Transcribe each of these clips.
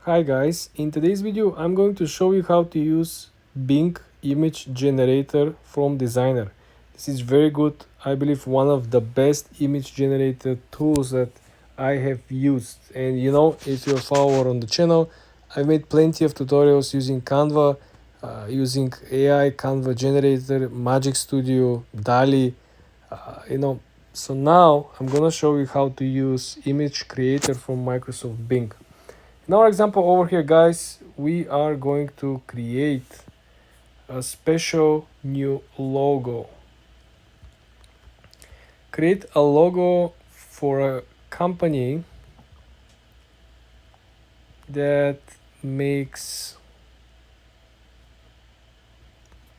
Hi guys, in today's video I'm going to show you how to use Bing image generator from Designer. This is very good, I believe one of the best image generator tools that I have used. And if you're a follower on the channel, I made plenty of tutorials using Canva, using AI, Canva generator, Magic Studio, Dali, so now I'm gonna show you how to use image creator from Microsoft Bing. In our example over here, guys, we are going to create a special new logo. Create a logo for a company that makes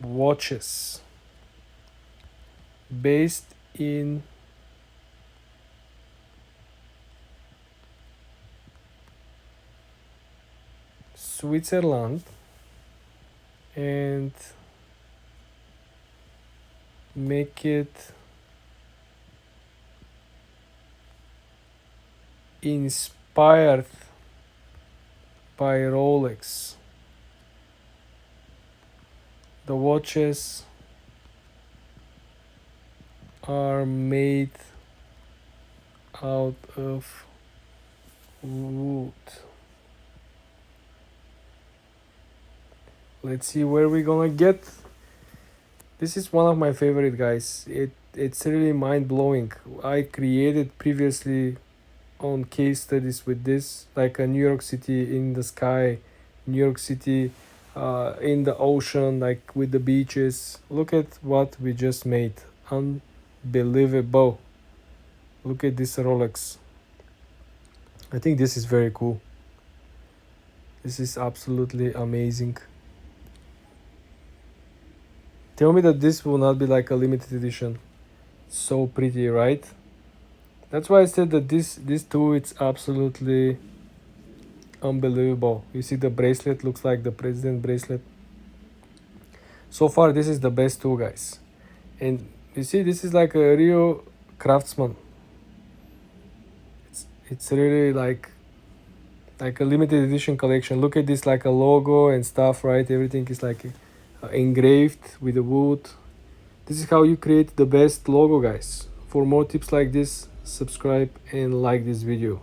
watches based in Switzerland and make it inspired by Rolex. The watches are made out of wood. Let's see where we're gonna get. This is one of my favorite, guys. It's really mind-blowing. I created previously on case studies with this, like a New York City in the sky, New York City in the ocean, like with the beaches. Look at what we just made. Unbelievable. Look at this Rolex. I think this is very cool. This is absolutely amazing. Tell me that this will not be like a limited edition. So pretty, right? That's why I said that this tool, it's absolutely unbelievable. You see the bracelet looks like the president bracelet. So far this is the best tool, guys. And you see, this is like a real craftsman. It's really like a limited edition collection. Look at this, like a logo and stuff, right? Everything is like engraved with the wood. This is how you create the best logo, guys. For more tips like this, subscribe and like this video.